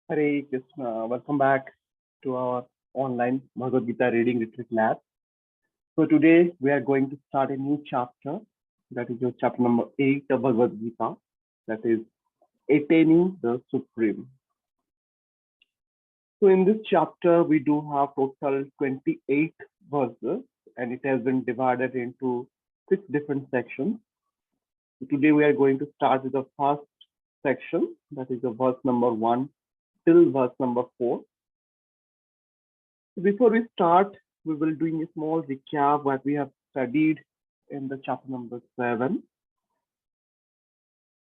Hare Krishna. Welcome back to our online Bhagavad Gita reading retreat lab. So today we are going to start a new chapter. That is your chapter number 8 of Bhagavad Gita. That is Attaining the Supreme. So in this chapter we do have total 28 verses and it has been divided into 6 different sections. So today we are going to start with the first section. That is the verse number 1 till verse number 4. Before we start, we will doing a small recap what we have studied in the chapter number 7.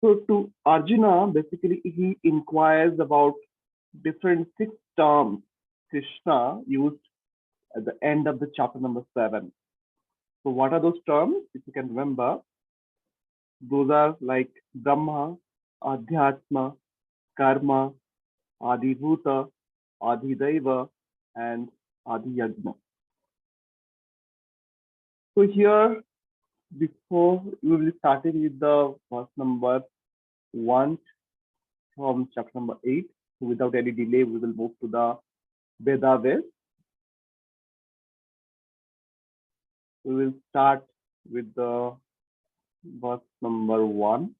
So to Arjuna, basically he inquires about different 6 terms Krishna used at the end of the chapter number 7. So what are those terms? If you can remember, those are like Brahma, Adhyatma, Karma, Adibhuta, Adhidaiva, and Adhiyagna. So here before we will be starting with the verse number 1 from chapter number 8. So without any delay, we will move to the Vedaves. We will start with the verse number 1.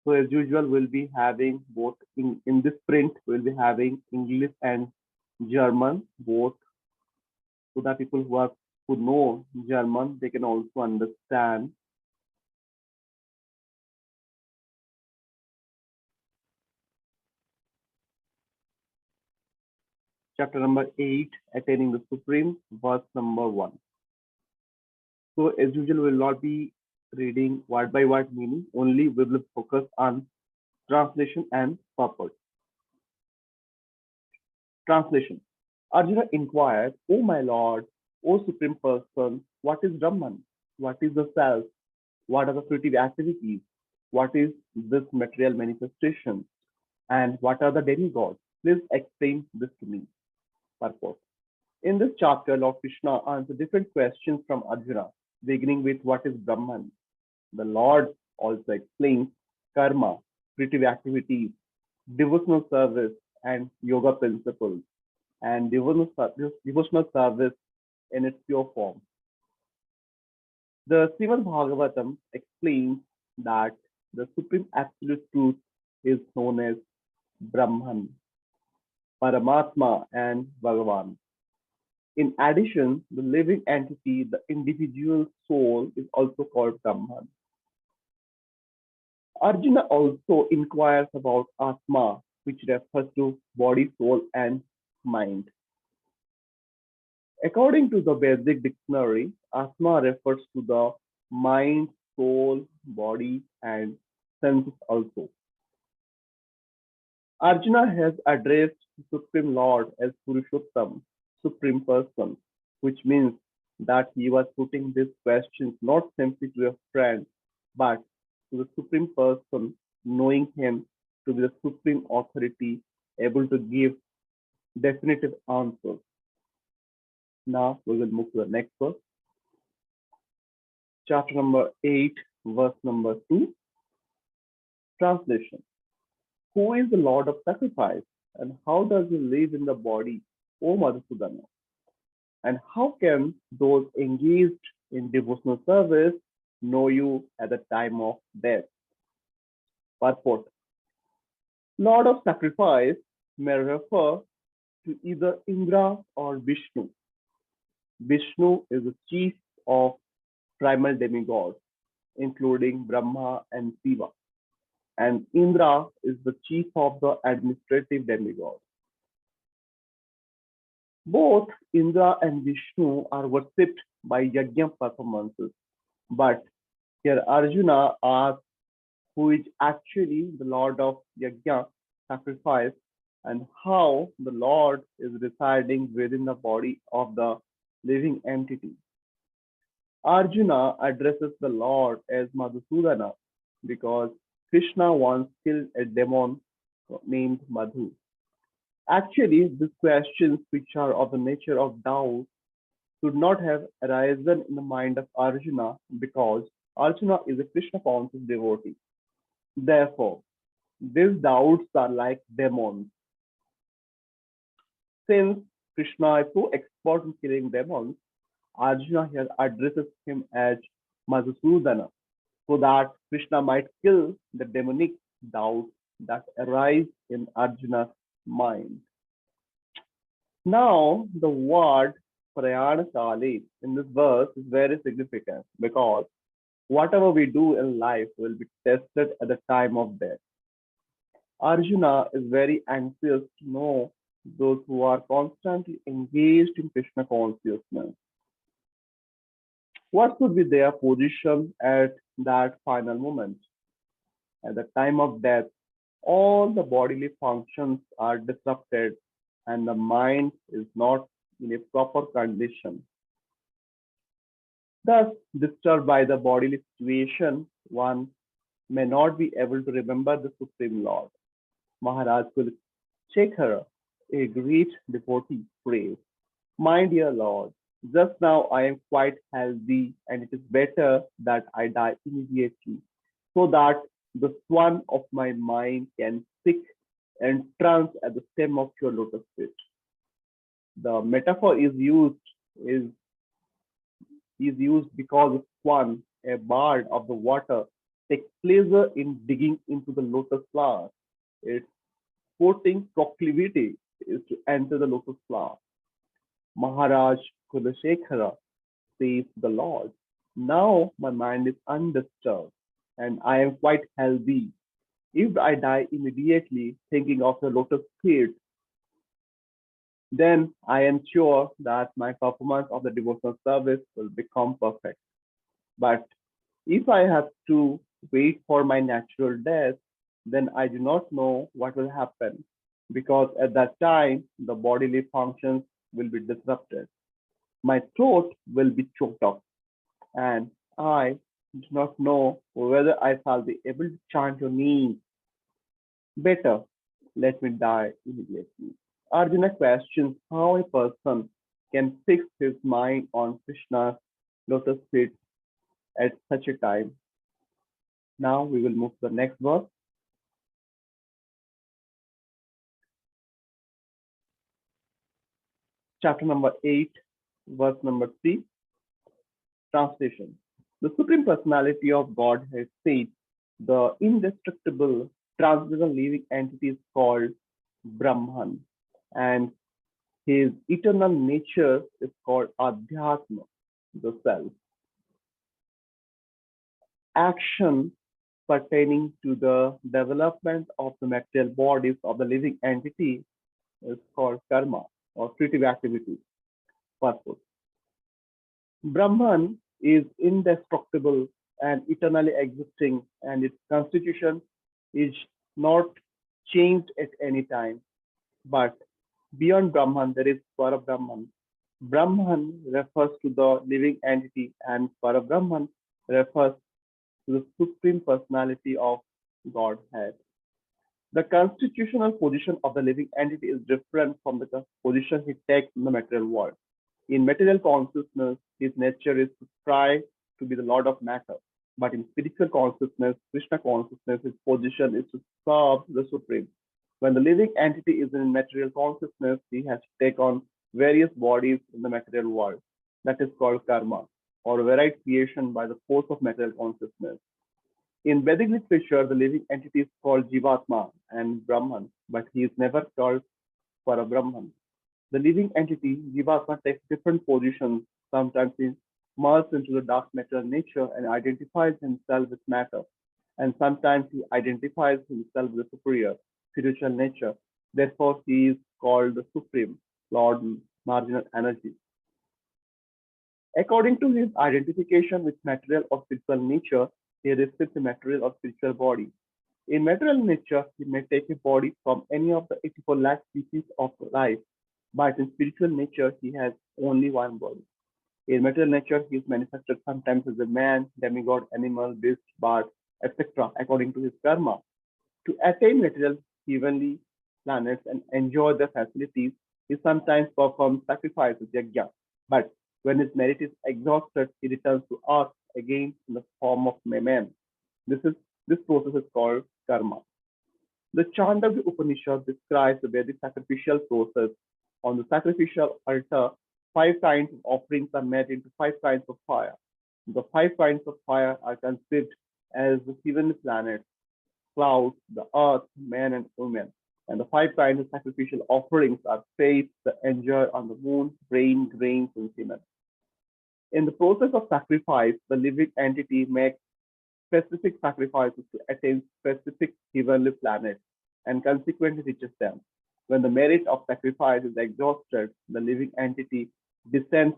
So as usual, we'll be having both in this print, we'll be having English and German, both so that people who know German, they can also understand. Chapter number 8, Attaining the Supreme, verse number 1. So as usual, we will not be reading word by word meaning, only we will focus on translation and purport. Translation. Arjuna inquired, O my lord, O supreme person, what is Brahman? What is the self? What are the fruitive activities? What is this material manifestation? And what are the demigods? Please explain this to me. Purport. In this chapter, Lord Krishna answered different questions from Arjuna, beginning with what is Brahman. The Lord also explains karma, creative activities, devotional service, and yoga principles, and devotional service in its pure form. The Srimad Bhagavatam explains that the supreme absolute truth is known as Brahman, Paramatma, and Bhagavan. In addition, the living entity, the individual soul, is also called Brahman. Arjuna also inquires about Atma, which refers to body, soul, and mind. According to the Vedic dictionary, Atma refers to the mind, soul, body, and senses also. Arjuna has addressed the Supreme Lord as Purushottam, Supreme Person, which means that he was putting these questions not simply to a friend, but to the Supreme Person, knowing him to be the supreme authority, able to give definitive answers. Now we will move to the next verse. Chapter number 8, verse number 2. Translation. Who is the Lord of sacrifice, and how does he live in the body, O Madhusudana? And how can those engaged in devotional service know you at the time of death? Purport. Lord of sacrifice may refer to either Indra or Vishnu. Vishnu is the chief of primal demigods, including Brahma and Shiva, and Indra is the chief of the administrative demigods. Both Indra and Vishnu are worshipped by yajna performances, but here Arjuna asks who is actually the Lord of yajna, sacrifice, and how the Lord is residing within the body of the living entity. Arjuna addresses the Lord as Madhusudana because Krishna once killed a demon named Madhu. Actually, these questions, which are of the nature of doubt, should not have arisen in the mind of Arjuna because Arjuna is a Krishna conscious devotee. Therefore, These doubts are like demons. Since Krishna is so expert in killing demons, Arjuna here addresses him as Madhusudana so that Krishna might kill the demonic doubts that arise in Arjuna's mind. Now, the word Prayanakali in this verse is very significant because whatever we do in life will be tested at the time of death. Arjuna is very anxious to know those who are constantly engaged in Krishna consciousness. What should be their position at that final moment? At the time of death, all the bodily functions are disrupted and the mind is not in a proper condition. Thus, disturbed by the bodily situation, one may not be able to remember the Supreme Lord. Maharaj Kulshekhara, a great devotee, prays, my dear Lord, just now I am quite healthy and it is better that I die immediately so that the swan of my mind can stick and trance at the stem of your lotus feet. The metaphor is, is used because the swan, a bird of the water, takes pleasure in digging into the lotus flower. Its sporting proclivity is to enter the lotus flower. Maharaj Kulashekara says the Lord, now my mind is undisturbed and I am quite healthy. If I die immediately thinking of the lotus feet, then I am sure that my performance of the devotional service will become perfect. But if I have to wait for my natural death, then I do not know what will happen because at that time the bodily functions will be disrupted. My throat will be choked up, and I do not know whether I shall be able to chant your name. Better let me die immediately. Arjuna questions how a person can fix his mind on Krishna's lotus feet at such a time. Now we will move to the next verse, chapter number 8, verse number 3, translation. The Supreme Personality of Godhead says the indestructible transcendental living entity is called Brahman, and his eternal nature is called Adhyatma, the self. Action pertaining to the development of the material bodies of the living entity is called karma or creative activity. Purpose. Brahman is indestructible and eternally existing, and its constitution is not changed at any time. But beyond Brahman, there is Parabrahman. Brahman refers to the living entity, and Parabrahman refers to the supreme personality of Godhead. The constitutional position of the living entity is different from the position he takes in the material world. In material consciousness, his nature is to strive to be the Lord of matter. But in spiritual consciousness, Krishna consciousness, his position is to serve the Supreme. When the living entity is in material consciousness, he has to take on various bodies in the material world. That is called karma, or varied creation by the force of material consciousness. In Vedic literature, the living entity is called Jivatma and Brahman, but he is never called Parabrahman. The living entity, Jivatma, takes different positions. Sometimes he merges into the dark matter nature and identifies himself with matter, and sometimes he identifies himself with the superior spiritual nature. Therefore, he is called the Supreme Lord Marginal Energy. According to his identification with material or spiritual nature, he receives a material or spiritual body. In material nature, he may take a body from any of the 84 lakh species of life, but in spiritual nature, he has only one body. In material nature, he is manifested sometimes as a man, demigod, animal, beast, bird, etc., according to his karma. To attain material heavenly planets and enjoy their facilities, he sometimes performs sacrifices, yajna. But when his merit is exhausted, he returns to earth again in the form of man. This is this process is called karma. The Chandogya Upanishad describes the Vedic sacrificial process. On the sacrificial altar, five kinds of offerings are made into five kinds of fire. The five kinds of fire are conceived as the heavenly planets, clouds, the earth, men and women. And the five kinds of sacrificial offerings are faith, the enjoy on the moon, rain, grains, and semen. In the process of sacrifice, the living entity makes specific sacrifices to attain specific heavenly planets and consequently reaches them. When the merit of sacrifice is exhausted, the living entity descends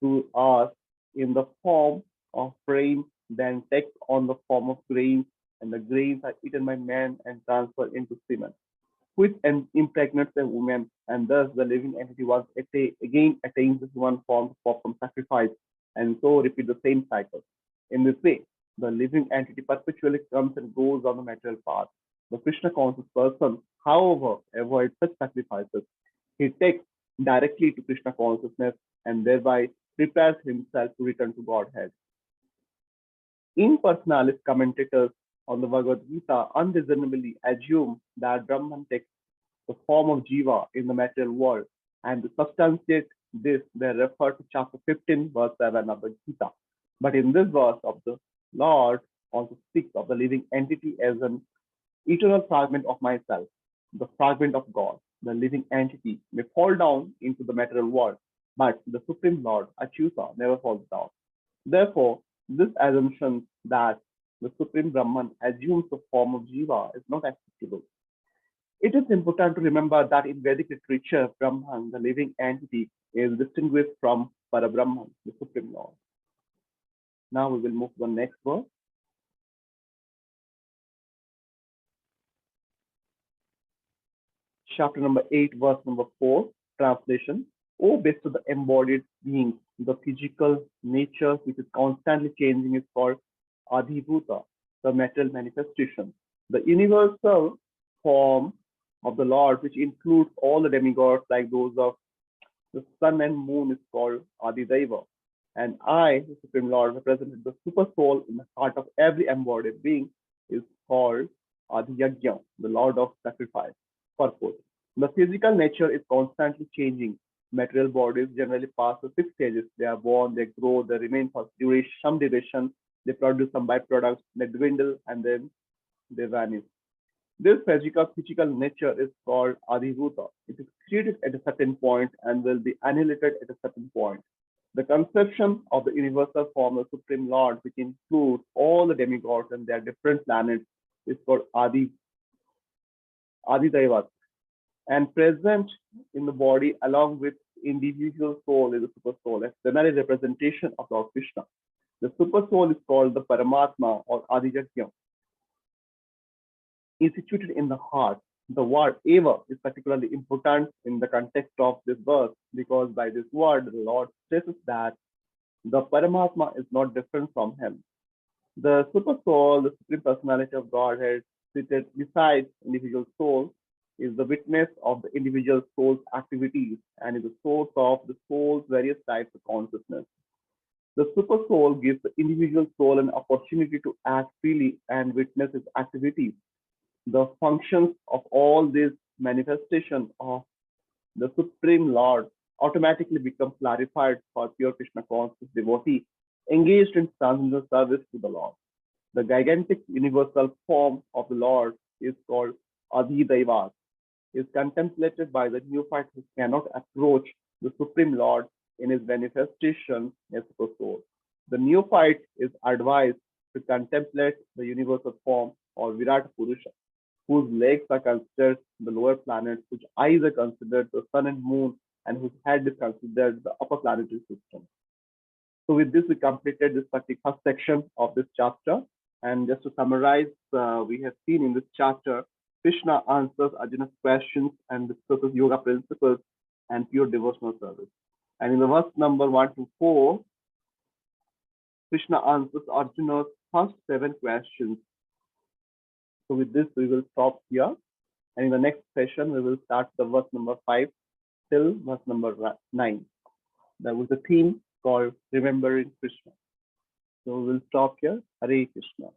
to earth in the form of rain, then takes on the form of grains, and the grains are eaten by men and transferred into semen, which impregnates a woman, and thus the living entity once again attains the human form to perform sacrifice, and so repeat the same cycle. In this way, the living entity perpetually comes and goes on the material path. The Krishna conscious person, however, avoids such sacrifices. He takes directly to Krishna consciousness and thereby prepares himself to return to Godhead. Impersonalist commentators on the Bhagavad Gita unreasonably assume that Brahman takes the form of Jiva in the material world, and to substantiate this, they refer to chapter 15, verse 7 of the Gita. But in this verse of the Lord also speaks of the living entity as an eternal fragment of myself, the fragment of God. The living entity may fall down into the material world, but the Supreme Lord, Achyuta, never falls down. Therefore, this assumption that the Supreme Brahman assumes the form of Jiva is not acceptable. It is important to remember that in Vedic literature, Brahman, the living entity, is distinguished from Parabrahman, the Supreme Lord. Now we will move to the next verse. Chapter number 8, verse number 4, translation. O best of the embodied beings, the physical nature which is constantly changing is called Adhibhuta, the material manifestation. The universal form of the Lord, which includes all the demigods like those of the sun and moon, is called Adidaiva. And I, the Supreme Lord, represented the super soul in the heart of every embodied being, is called Adiyagya, the Lord of sacrifice. Purpose. The physical nature is constantly changing. Material bodies generally pass through six stages. They are born, they grow, they remain for some duration, they produce some byproducts, they dwindle, and then they vanish. This physical nature is called Adhibhuta. It is created at a certain point and will be annihilated at a certain point. The conception of the universal form of Supreme Lord, which includes all the demigods and their different planets, is called Adidaiva, and present in the body along with individual soul is the super soul, a primary representation of Lord Krishna. The super soul is called the Paramatma or Adiyagya, is situated in the heart. The word Eva is particularly important in the context of this verse because by this word, the Lord stresses that the Paramatma is not different from him. The super soul, the supreme personality of Godhead, seated beside individual soul, is the witness of the individual soul's activities and is the source of the soul's various types of consciousness. The super soul gives the individual soul an opportunity to act freely and witness its activities. The functions of all these manifestations of the Supreme Lord automatically become clarified for pure Krishna conscious devotee engaged in transcendental service to the Lord. The gigantic universal form of the Lord is called Adhidaiva, is contemplated by the neophyte who cannot approach the Supreme Lord in his manifestation as super soul. The neophyte is advised to contemplate the universal form or Virat Purusha, whose legs are considered the lower planets, whose eyes are considered the sun and moon, and whose head is considered the upper planetary system. So with this, we completed this first section of this chapter. And just to summarize, we have seen in this chapter, Krishna answers Arjuna's questions and discusses yoga principles and pure devotional service. And in the verse number 1 to 4, Krishna answers Arjuna's first 7 questions. So with this, we will stop here. And in the next session, we will start the verse number 5 till verse number 9. There was a theme called Remembering Krishna. So we will stop here. Hare Krishna.